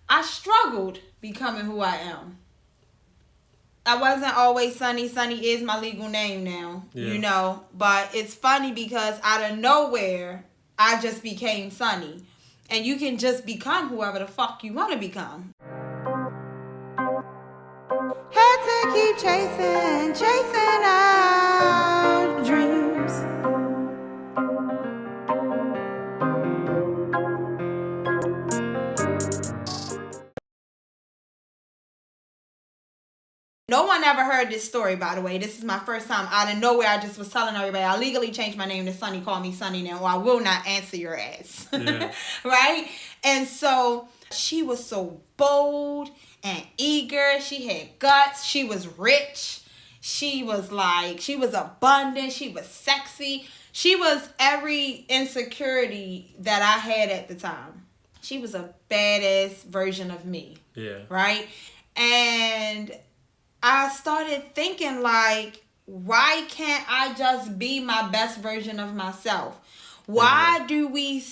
I struggled becoming who I am. I wasn't always Sunny. Sunny is my legal name now, But it's funny because out of nowhere, I just became Sunny. And you can just become whoever the fuck you want to become. Had to keep chasing our dreams. No one ever heard this story, by the way. This is my first time. Out of nowhere, I just was telling everybody, I legally changed my name to Sunny. Call me Sunny now, or I will not answer your ass. Yeah. Right? And so she was so bold and eager. She had guts. She was rich. She was abundant. She was sexy. She was every insecurity that I had at the time. She was a badass version of me. Yeah. Right? And I started thinking, like, why can't I just be my best version of myself? Why do we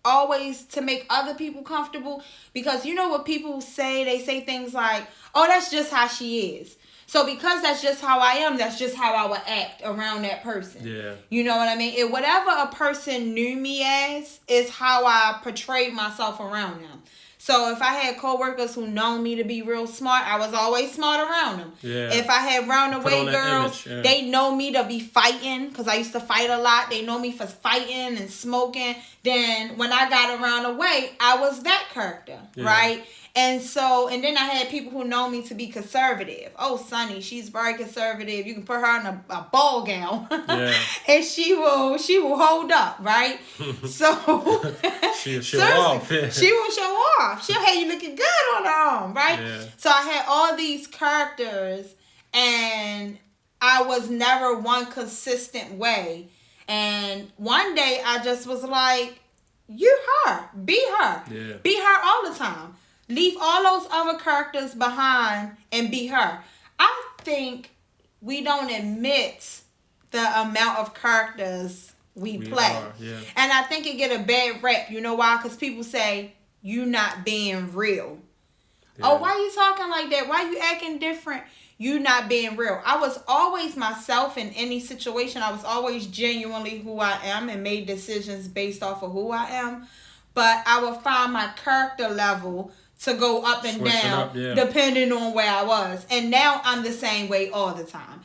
always to make other people comfortable? Because you know what people say? They say things like, oh, that's just how she is. So because that's just how I am, that's just how I would act around that person. Yeah. You know what I mean? Whatever a person knew me as is how I portrayed myself around them. So if I had coworkers who know me to be real smart, I was always smart around them. Yeah. If I had roundaway girls, they know me to be fighting because I used to fight a lot. They know me for fighting and smoking. Then when I got around away, I was that character, right? And then I had people who know me to be conservative. Oh, Sunny, she's very conservative. You can put her in a ball gown, and she will hold up, right? So she'll show off. Yeah. She will show off. She'll have you looking good on her arm, right? Yeah. So I had all these characters, and I was never one consistent way. And one day I just was like, "You her, be her, be her all the time." Leave all those other characters behind and be her. I think we don't admit the amount of characters we play. And I think it get a bad rep. You know why? Because people say, you not being real. Yeah. Oh, why you talking like that? Why you acting different? You not being real. I was always myself in any situation. I was always genuinely who I am and made decisions based off of who I am. But I would find my character level to go up and down depending on where I was. And now I'm the same way all the time.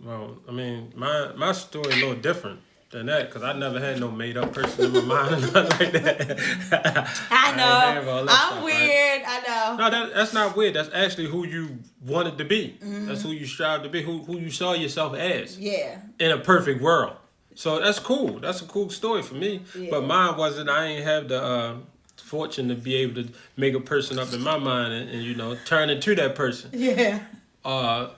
Well, I mean, my story a little different than that because I never had no made up person in my mind or nothing like that. I know. I'm weird. Right? I know. No, that's not weird. That's actually who you wanted to be. Mm-hmm. That's who you strive to be, who you saw yourself as. Yeah. In a perfect world. So that's cool. That's a cool story for me. Yeah. But mine wasn't. I ain't have the fortune to be able to make a person up in my mind and turn into that person. Yeah. How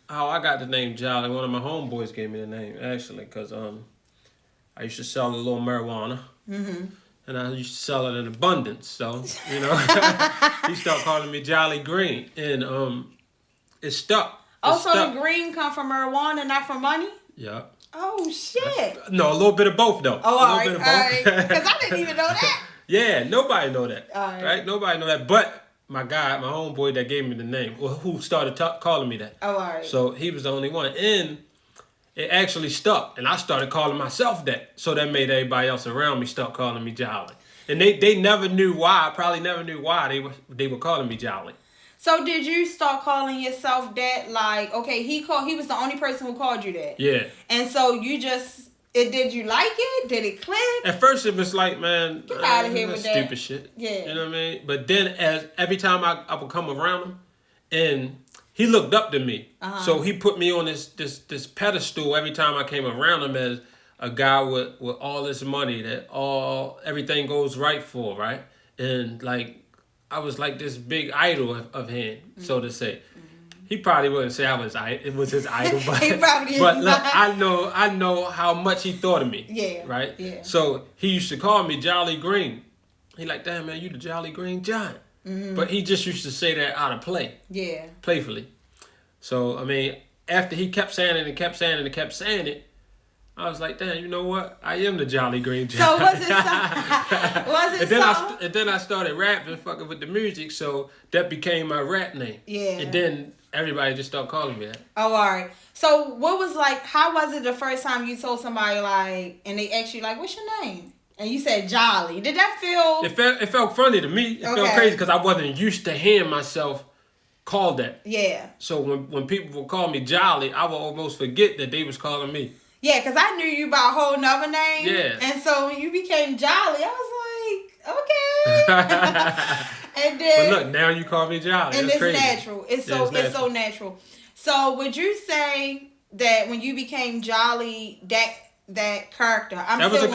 I got the name Jolly, one of my homeboys gave me the name actually because I used to sell a little marijuana. Mm-hmm. And I used to sell it in abundance. So, he started calling me Jolly Green and it stuck. The green come from marijuana, not from money? Yeah. Oh shit. No, a little bit of both though. Oh, all right. Because I didn't even know that. Yeah, nobody know that, right? Nobody know that, but my guy, my homeboy that gave me the name, who started calling me that. Oh, all right. So he was the only one, and it actually stuck, and I started calling myself that, so that made everybody else around me start calling me Jolly, and they never knew why. I probably never knew why they were calling me Jolly. So did you start calling yourself that? Like, okay, he was the only person who called you that. Yeah. And so you just. Did you like it? Did it click? At first it was like, man, get out of here with that stupid shit. Yeah. You know what I mean? But then every time I would come around him and he looked up to me. Uh-huh. So he put me on this pedestal every time I came around him as a guy with all this money that everything goes right for, right? And like I was like this big idol of him, so to say. He probably wouldn't say it was his idol, but he probably but look, I know how much he thought of me. Yeah. Right? Yeah. So he used to call me Jolly Green. He like, damn man, you the Jolly Green Giant. Mm-hmm. But he just used to say that out of play. Yeah. Playfully. So I mean, after he kept saying it and kept saying it and kept saying it, I was like, damn, you know what? I am the Jolly Green Giant. So was it was it and then I started rapping, fucking with the music, so that became my rap name. Yeah. And then everybody just started calling me that. Oh, all right. So what was like, how was it the first time you told somebody like, and they asked you like, what's your name? And you said Jolly. Did that feel... It felt funny to me. It felt crazy because I wasn't used to hearing myself called that. Yeah. So when people would call me Jolly, I would almost forget that they was calling me. Yeah, because I knew you by a whole nother name. Yeah. And so when you became Jolly, I was like, okay. And then... But look, now you call me Jolly. And That's it's crazy. natural. It's so natural. So would you say that when you became Jolly, that character... That was a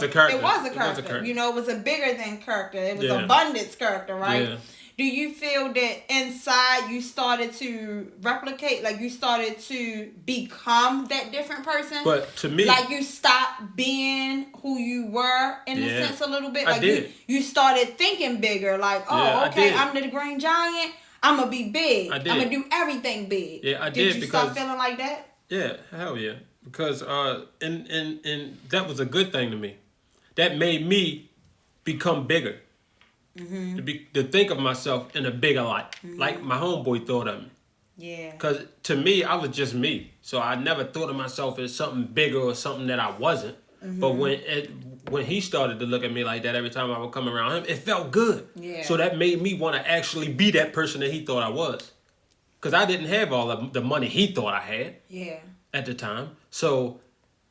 character. You know, it was a bigger than character. It was abundance character, right? Yeah. Do you feel that inside you started to replicate, like you started to become that different person? But to me... Like you stopped being who you were in a sense a little bit? Like I did. You started thinking bigger, like, oh, okay, I'm the Green Giant. I'm going to be big. I'm going to do everything big. Yeah, I did. Did you start feeling like that? Yeah, hell yeah. Because and that was a good thing to me. That made me become bigger. Mm-hmm. To think of myself in a bigger light, like my homeboy thought of me. Yeah. Because to me, I was just me, so I never thought of myself as something bigger or something that I wasn't. Mm-hmm. But when he started to look at me like that every time I would come around him, it felt good. Yeah. So that made me want to actually be that person that he thought I was. Because I didn't have all of the money he thought I had. Yeah. At the time, so.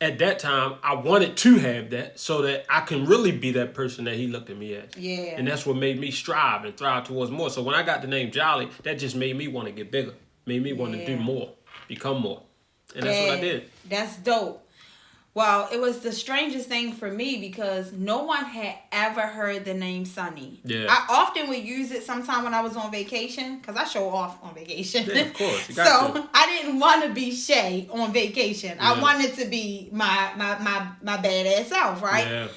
At that time, I wanted to have that so that I can really be that person that he looked at me as. Yeah. And that's what made me strive and thrive towards more. So when I got the name Jolly, that just made me want to get bigger. Made me want to do more, become more. And that's what I did. That's dope. Well, it was the strangest thing for me because no one had ever heard the name Sunny. Yeah. I often would use it sometime when I was on vacation because I show off on vacation. Yeah, of course. You got to. I didn't want to be Shay on vacation. Yeah. I wanted to be my badass self, right? Yeah.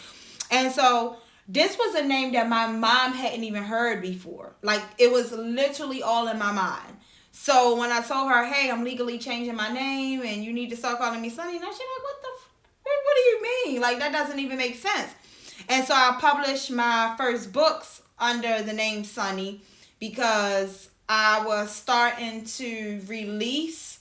And so this was a name that my mom hadn't even heard before. Like it was literally all in my mind. So when I told her, hey, I'm legally changing my name and you need to start calling me Sunny, now she's like, what do you mean? Like, that doesn't even make sense. And so I published my first books under the name Sunny because I was starting to release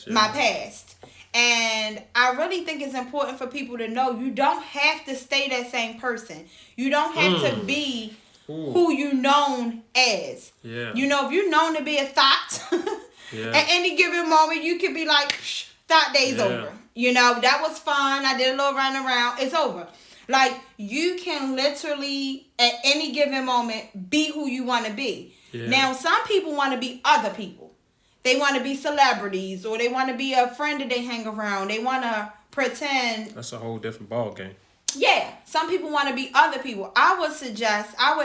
my past. And I really think it's important for people to know you don't have to stay that same person. You don't have to be who you known as. Yeah. You know, if you're known to be a thought, at any given moment, you could be like, thought day's over. You know, that was fun. I did a little run around. It's over. Like, you can literally, at any given moment, be who you want to be. Yeah. Now, some people want to be other people. They want to be celebrities, or they want to be a friend that they hang around. They want to pretend. That's a whole different ball game. Yeah. Some people want to be other people. I would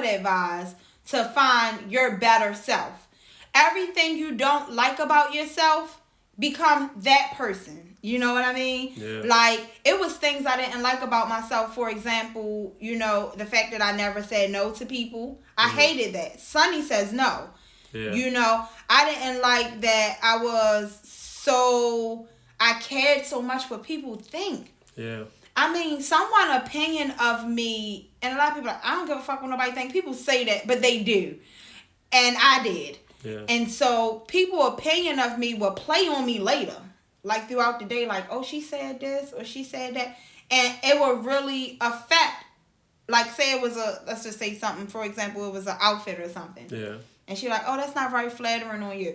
advise to find your better self. Everything you don't like about yourself, become that person. You know what I mean? Yeah. Like, it was things I didn't like about myself. For example, you know, the fact that I never said no to people. I hated that. Sunny says no. Yeah. You know, I didn't like that I cared so much what people think. Yeah. I mean, someone's opinion of me, and a lot of people are like, I don't give a fuck what nobody think. People say that, but they do. And I did. Yeah. And so people's opinion of me will play on me later. Like throughout the day, like, oh, she said this or she said that. And it will really affect, like say it was let's just say something, for example, it was an outfit or something. Yeah. And she's like, oh, that's not very flattering on you.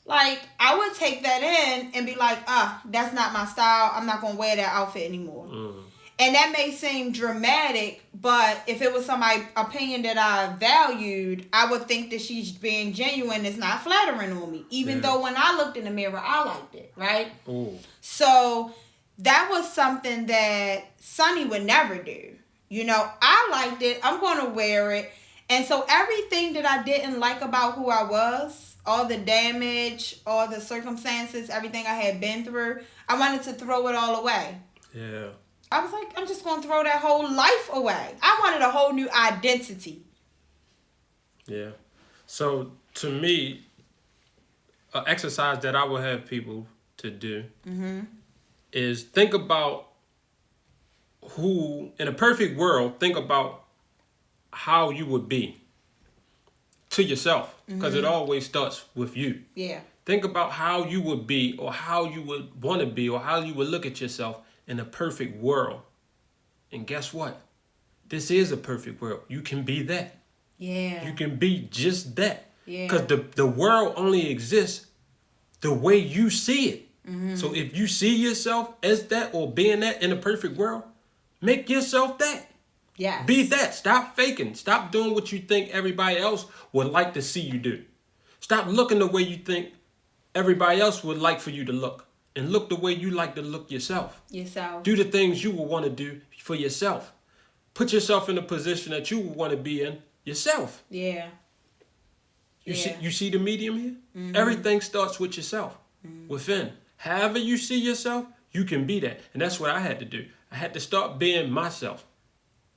Like, I would take that in and be like, that's not my style. I'm not going to wear that outfit anymore. And that may seem dramatic, but if it was somebody's opinion that I valued, I would think that she's being genuine. It's not flattering on me. Even though when I looked in the mirror, I liked it, right? Ooh. So that was something that Sunny would never do. You know, I liked it. I'm going to wear it. And so everything that I didn't like about who I was, all the damage, all the circumstances, everything I had been through, I wanted to throw it all away. Yeah. I was like, I'm just going to throw that whole life away. I wanted a whole new identity. Yeah. So, to me, an exercise that I would have people to do is think about in a perfect world, think about how you would be to yourself, because it always starts with you. Yeah. Think about how you would be, or how you would want to be, or how you would look at yourself in a perfect world. And guess what? This is a perfect world. You can be that. Yeah. You can be just that. Yeah. Because the world only exists the way you see it. So if you see yourself as that or being that in a perfect world, make yourself that. Yes. Be that. Stop faking. Stop doing what you think everybody else would like to see you do. Stop looking the way you think everybody else would like for you to look. And look the way you like to look yourself. Yourself. Do the things you will want to do for yourself. Put yourself in a position that you would want to be in yourself. Yeah. You see the medium here? Everything starts with yourself. Within. However you see yourself, you can be that. And that's what I had to do. I had to start being myself.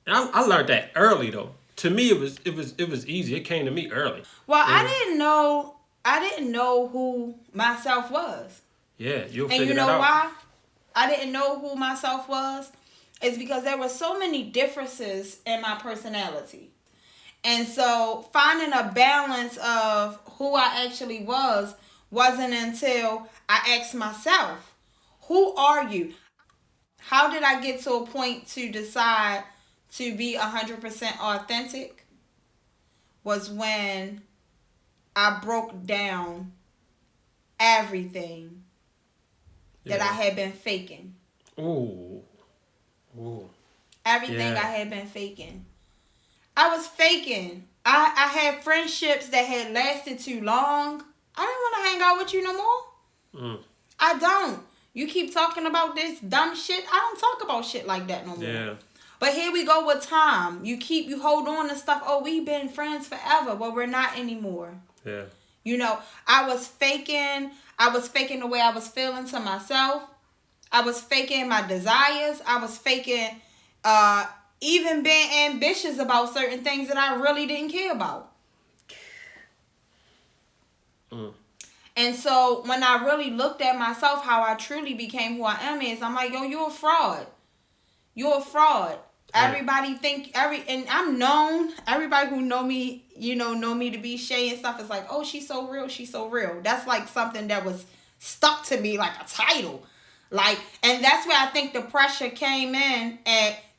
And I learned that early though. To me it was easy. It came to me early. Well, I didn't know who myself was. Yeah, you'll figure that out. And you know why I didn't know who myself was? It's because there were so many differences in my personality. And so finding a balance of who I actually wasn't until I asked myself, who are you? How did I get to a point to decide to be 100% authentic? Was when I broke down everything that I had been faking. Ooh. Everything I had been faking. I was faking. I had friendships that had lasted too long. I didn't want to hang out with you no more. I don't. You keep talking about this dumb shit. I don't talk about shit like that no more. Yeah. But here we go with time. You hold on to stuff. Oh, we've been friends forever. Well, we're not anymore. Yeah. You know, I was faking the way I was feeling to myself. I was faking my desires. I was faking even being ambitious about certain things that I really didn't care about. And so when I really looked at myself, how I truly became who I am is, I'm like, yo, you're a fraud. You're a fraud. Everybody and I'm known. Everybody who know me, know me to be Shay and stuff is like, oh, she's so real. She's so real. That's like something that was stuck to me like a title. Like, and that's where I think the pressure came in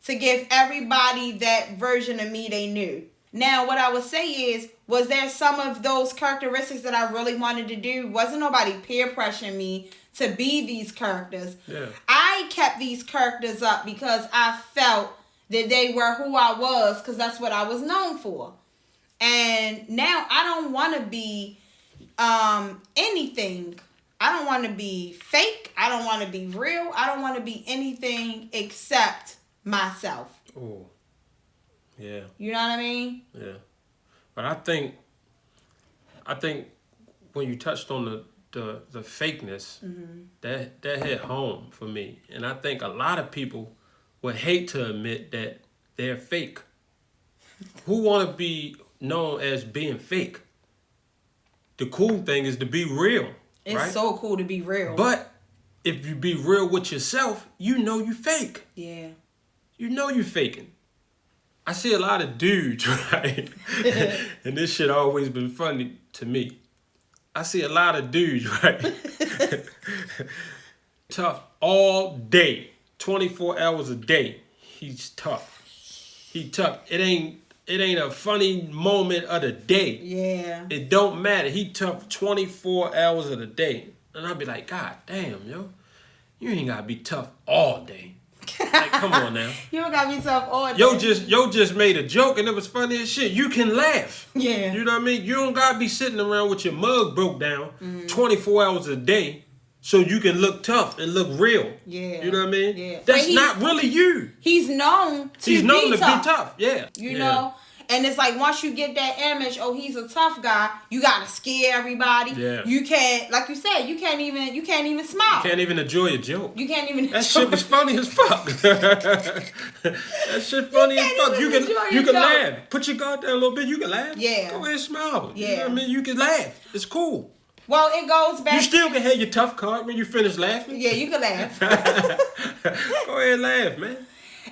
to give everybody that version of me they knew. Now, what I would say is, was there some of those characteristics that I really wanted to do? Wasn't nobody peer pressuring me to be these characters. Yeah. I kept these characters up because I felt that they were who I was, because that's what I was known for. And now I don't want to be anything. I don't want to be fake. I don't want to be real. I don't want to be anything except myself. Oh, yeah. You know what I mean? Yeah. But I think when you touched on the fakeness, that hit home for me. And I think a lot of people would hate to admit that they're fake. Who want to be known as being fake? The cool thing is to be real. It's right? so cool to be real. But if you be real with yourself, you know you fake. Yeah. You know you faking. I see a lot of dudes, right? And this shit always been funny to me. I see a lot of dudes, right? Tough all day, 24 hours a day. He's tough. He tough. It ain't a funny moment of the day. Yeah. It don't matter. He tough 24 hours of the day. And I'll be like, God damn, yo. You ain't gotta be tough all day. Like, come on now. You don't gotta be tough all day. Yo just made a joke and it was funny as shit. You can laugh. Yeah. You know what I mean? You don't gotta be sitting around with your mug broke down 24 hours a day so you can look tough and look real. Yeah. You know what I mean? Yeah. That's not really you. He's known to be tough. Yeah. You know? And it's like, once you get that image, oh, he's a tough guy, you gotta scare everybody. Yeah. You can't, like you said, you can't even smile. You can't even enjoy a joke. You can't even That shit was funny as fuck. That shit funny as fuck. You can laugh. Put your guard down a little bit, you can laugh. Yeah. Go ahead and smile. Yeah. You know what I mean? You can laugh. It's cool. Well, it goes back. You still can have your tough card when you finish laughing. Yeah, you can laugh. Go ahead and laugh, man.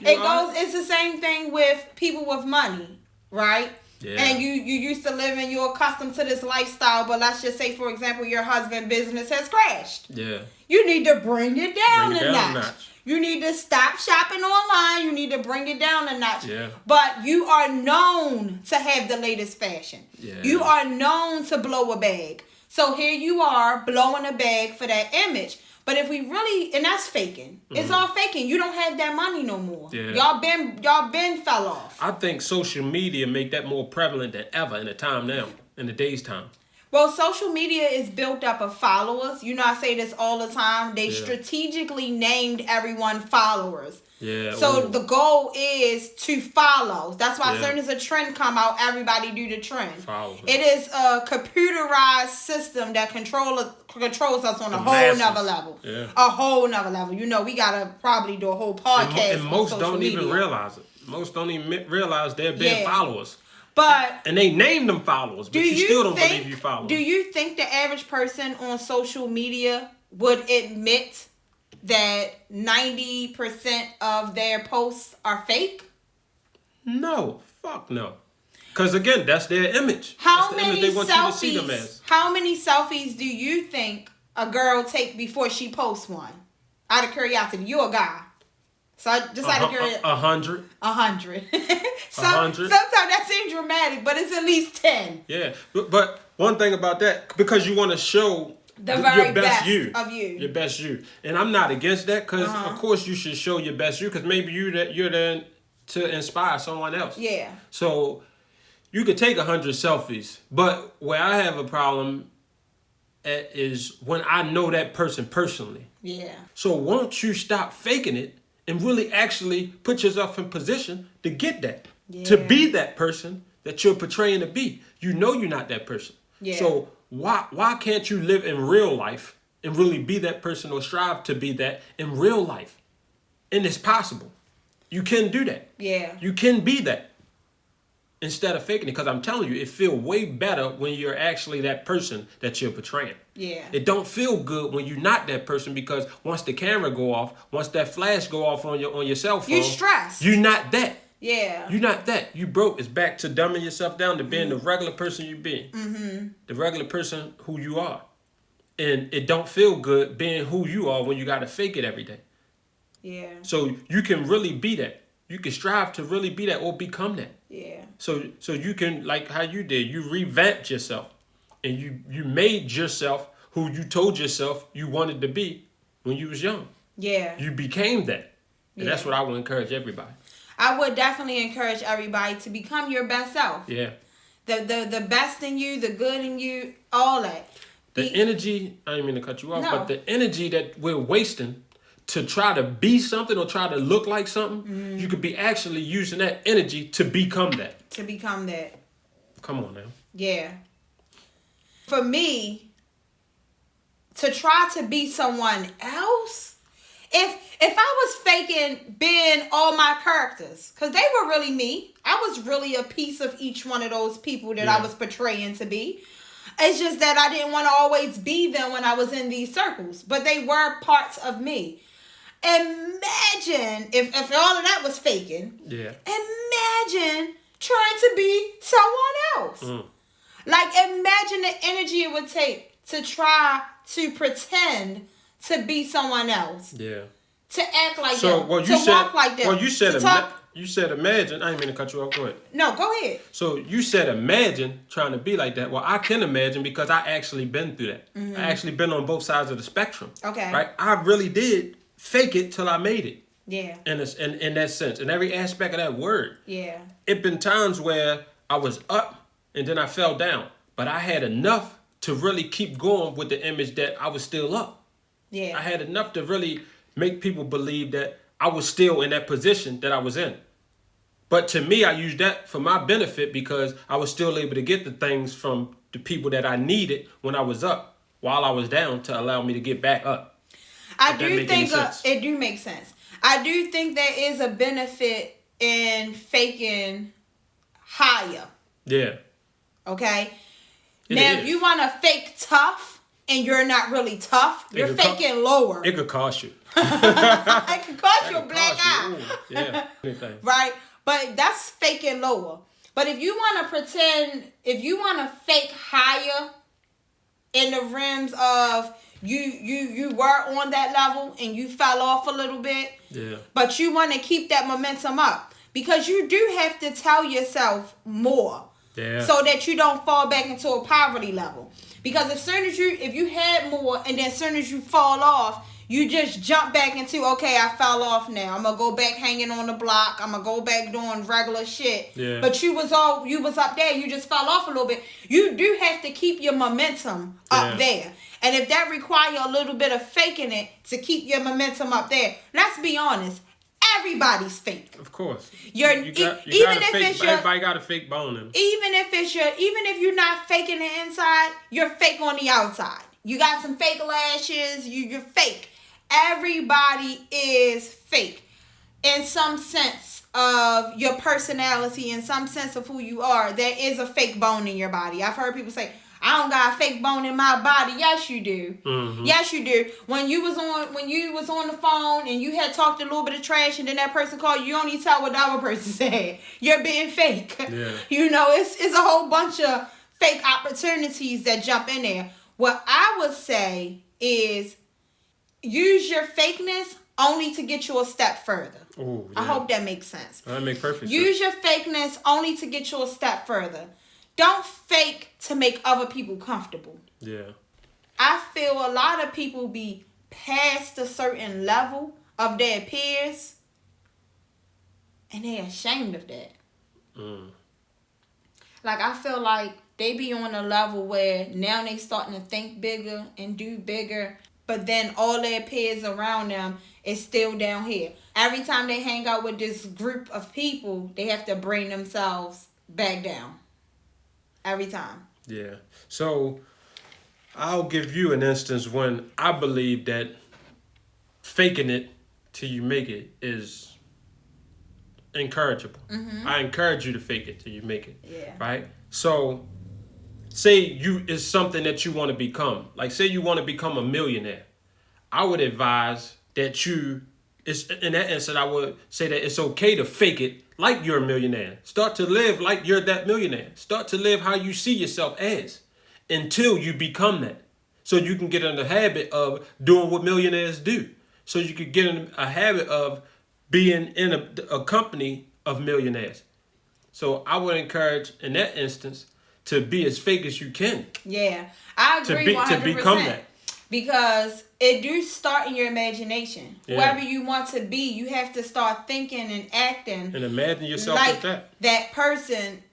It's the same thing with people with money, right? Yeah. And you used to live and you're accustomed to this lifestyle, but let's just say, for example, your husband's business has crashed. Yeah. You need to bring it down a notch. You need to stop shopping online. You need to bring it down a notch. Yeah. But you are known to have the latest fashion. Yeah. You are known to blow a bag. So here you are blowing a bag for that image. But if we really, and that's faking. It's all faking. You don't have that money no more. Yeah. Y'all been fell off. I think social media make that more prevalent than ever in the time now, in the day's time. Well, social media is built up of followers. You know, I say this all the time. They strategically named everyone followers. Yeah. So the goal is to follow. That's why as soon as a trend come out, everybody do the trend. Follow. It is a computerized system that controls us on a whole nother level. Yeah. A whole nother level. You know, we gotta probably do a whole podcast. And most on don't social even media. realize it. Most don't even realize they're being followers. But and they name them followers, but you still don't believe you follow. Do you think the average person on social media would admit that 90% of their posts are fake? No, fuck no. Because again, that's their image. How that's the many image they want selfies? you to see them as. How many selfies do you think a girl take before she posts one? Out of curiosity, you a guy. So just out of curiosity. 100. 100. 100. Sometimes that seems dramatic, but it's at least 10. Yeah, but one thing about that, because you want to show the very your best you of you, your best you, and I'm not against that, because of course you should show your best you, because maybe you're there to inspire someone else. Yeah. So you could take 100 selfies, but where I have a problem at is when I know that person personally. Yeah. So won't you stop faking it and really actually put yourself in position to get that, to be that person that you're portraying to be. You know you're not that person. Yeah. So why can't you live in real life and really be that person, or strive to be that in real life? And it's possible. You can do that. Yeah. You can be that instead of faking it, because I'm telling you, it feels way better when you're actually that person that you're portraying. Yeah. It don't feel good when you're not that person, because once the camera go off, once that flash go off on your cell phone, you stressed. You're not that. Yeah. You're not that. You broke. It's back to dumbing yourself down to being the regular person you be. Mm-hmm. The regular person who you are. And it don't feel good being who you are when you got to fake it every day. Yeah. So you can really be that. You can strive to really be that or become that. Yeah. So you can, like how you did, you revamped yourself, and you made yourself who you told yourself you wanted to be when you was young. Yeah. You became that. And that's what I would encourage everybody. I would definitely encourage everybody to become your best self. Yeah. The best in you, the good in you, all that. The energy, I didn't mean to cut you off, No. but the energy that we're wasting to try to be something or try to look like something, you could be actually using that energy to become that. To become that. Come on now. Yeah. For me, to try to be someone else, if I was faking being all my characters, because they were really me, I was really a piece of each one of those people that I was portraying to be. It's just that I didn't want to always be them when I was in these circles, but they were parts of me. Imagine if all of that was faking. Yeah. Imagine trying to be someone else. Like, imagine the energy it would take to try to pretend to be someone else. Yeah. To act like so, them. Well, you to said, walk like them. Well, you said talk. You said imagine. I didn't mean to cut you off. Go ahead. No, go ahead. So you said imagine trying to be like that. Well, I can imagine because I actually been through that. I actually been on both sides of the spectrum. Okay. Right? I really did fake it till I made it. Yeah. In that sense. In every aspect of that word. Yeah. It been times where I was up and then I fell down. But I had enough to really keep going with the image that I was still up. Yeah. I had enough to really make people believe that I was still in that position that I was in. But to me, I used that for my benefit because I was still able to get the things from the people that I needed when I was up while I was down to allow me to get back up. I do think it do make sense. I do think there is a benefit in faking higher. Yeah. Okay? Now, if you want to fake tough, and you're not really tough, you're faking lower. It could cost you. It could cost you a black eye. Yeah, anything. Right? But that's faking lower. But if you want to pretend, if you want to fake higher in the rims of you were on that level and you fell off a little bit, but you want to keep that momentum up, because you do have to tell yourself more so that you don't fall back into a poverty level. Because if you had more and then as soon as you fall off, you just jump back into, okay, I fell off now. I'm going to go back hanging on the block. I'm going to go back doing regular shit. Yeah. But you was up there. You just fell off a little bit. You do have to keep your momentum up there. And if that requires a little bit of faking it to keep your momentum up there, let's be honest, everybody's fake. Of course. Everybody got a fake bone in them. Even if you're not faking the inside, you're fake on the outside. You got some fake lashes, you're fake. Everybody is fake in some sense of your personality, in some sense of who you are. There is a fake bone in your body. I've heard people say, I don't got a fake bone in my body. Yes, you do. Mm-hmm. Yes, you do. When you was on the phone and you had talked a little bit of trash and then that person called you, only tell what the other person said. You're being fake. Yeah. It's a whole bunch of fake opportunities that jump in there. What I would say is use your fakeness only to get you a step further. Ooh, yeah. I hope that makes sense. That makes perfect sense. Use your fakeness only to get you a step further. Don't fake to make other people comfortable. Yeah. I feel a lot of people be past a certain level of their peers and they're ashamed of that. Like, I feel like they be on a level where now they starting to think bigger and do bigger, but then all their peers around them is still down here. Every time they hang out with this group of people, they have to bring themselves back down. Every time. Yeah. So I'll give you an instance when I believe that faking it till you make it is encourageable. Mm-hmm. I encourage you to fake it till you make it. Yeah. Right? So say it's something that you want to become. Like, say you want to become a millionaire. I would advise that in that instance, I would say that it's okay to fake it like you're a millionaire. Start to live like you're that millionaire. Start to live how you see yourself as until you become that. So you can get in the habit of doing what millionaires do. So you could get in a habit of being in a company of millionaires. So I would encourage, in that instance, to be as fake as you can. Yeah, I agree 100%. To become that. Because it do start in your imagination. Yeah. Whoever you want to be, you have to start thinking and acting. And imagine yourself like as that person.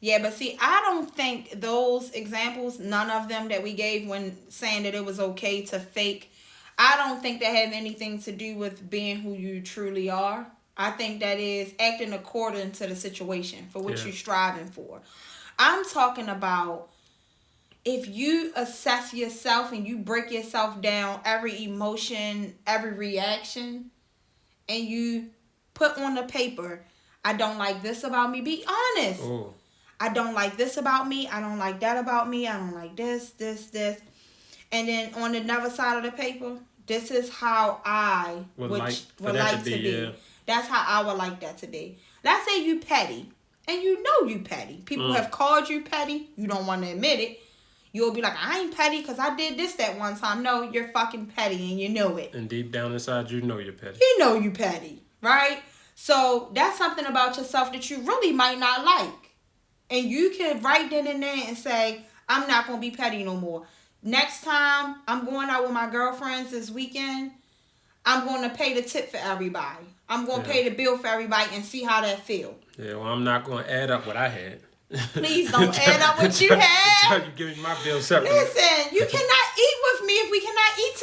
Yeah, but see, I don't think those examples, none of them that we gave when saying that it was okay to fake, I don't think that have anything to do with being who you truly are. I think that is acting according to the situation for what you're striving for. I'm talking about if you assess yourself and you break yourself down, every emotion, every reaction, and you put on the paper, I don't like this about me. Be honest. Oh. I don't like this about me. I don't like that about me. I don't like this. And then on another side of the paper, this is how I would like to be. Yeah. That's how I would like that to be. Let's say you petty. And you know you petty. People have called you petty. You don't want to admit it. You'll be like, I ain't petty because I did this that one time. No, you're fucking petty and you know it. And deep down inside, you know you're petty. You know you petty, right? So that's something about yourself that you really might not like. And you can write that in there and say, I'm not going to be petty no more. Next time I'm going out with my girlfriends this weekend, I'm going to pay the tip for everybody. I'm going to pay the bill for everybody and see how that feels. Yeah, well, I'm not going to add up what I had. Please don't add up what you had. Tell you give me my bill separately. Listen, you cannot eat with me if we cannot eat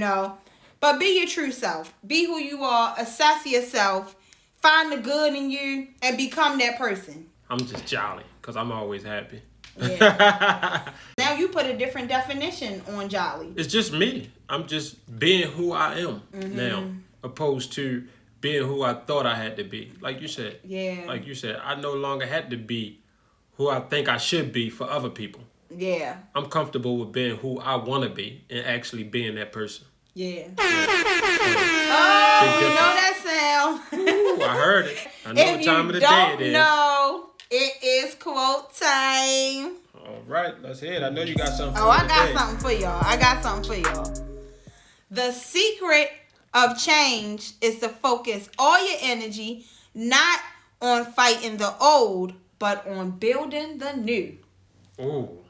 together. But be your true self. Be who you are. Assess yourself. Find the good in you and become that person. I'm just jolly because I'm always happy. Yeah. Now you put a different definition on jolly. It's just me. I'm just being who I am now, opposed to being who I thought I had to be. Like you said. Yeah. Like you said, I no longer had to be who I think I should be for other people. Yeah. I'm comfortable with being who I want to be and actually being that person. Yeah. Oh, we know that sound. Ooh, I heard it. I know what time of the day it is. No, it is quote time. All right, let's hear it. I know you got something for me. I got something for y'all. The secret of change is to focus all your energy not on fighting the old, but on building the new. Ooh.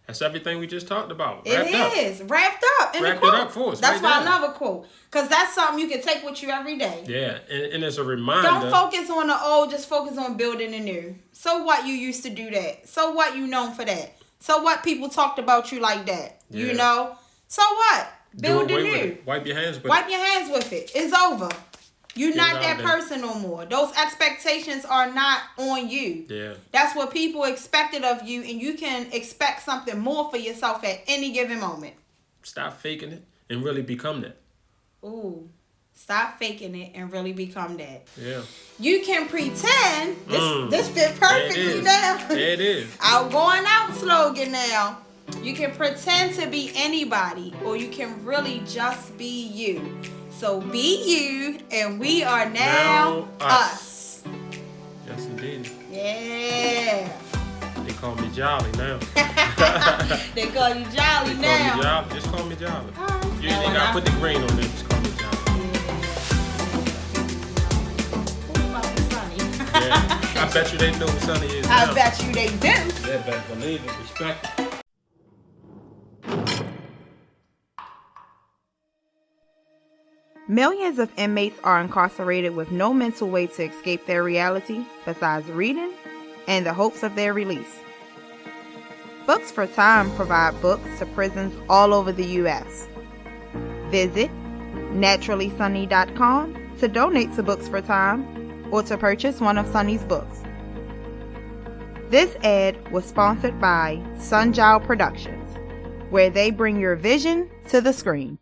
That's everything we just talked about. Wrapped up in Wrapped the quote. It up for us. That's why I love a quote. Because that's something you can take with you every day. Yeah, and it's a reminder. Don't focus on the old, just focus on building the new. So what, you used to do that? So what, you known for that? So what, people talked about you like that? Yeah. You know? So what? Build the new. Wipe your hands with it. Wipe your hands with it. It's over. You're not that person no more. Those expectations are not on you. Yeah. That's what people expected of you, and you can expect something more for yourself at any given moment. Stop faking it and really become that. Ooh. Stop faking it and really become that. Yeah. You can pretend. This fits perfectly now. It is. Our going out slogan now. You can pretend to be anybody, or you can really just be you. So be you, and we are now us. Yes, indeed. Yeah. They call me Jolly now. They call you Jolly now. Call me Jolly. Just call me Jolly. You ain't got to put the green on there. Just call me Jolly. Yeah. I bet you they know who Sunny is now. I bet you they do. Yeah, better believe it. Respect it. Millions of inmates are incarcerated with no mental way to escape their reality besides reading and the hopes of their release. Books for Time provide books to prisons all over the U.S. Visit naturallysunny.com to donate to Books for Time or to purchase one of Sunny's books. This ad was sponsored by Sunjal Productions, where they bring your vision to the screen.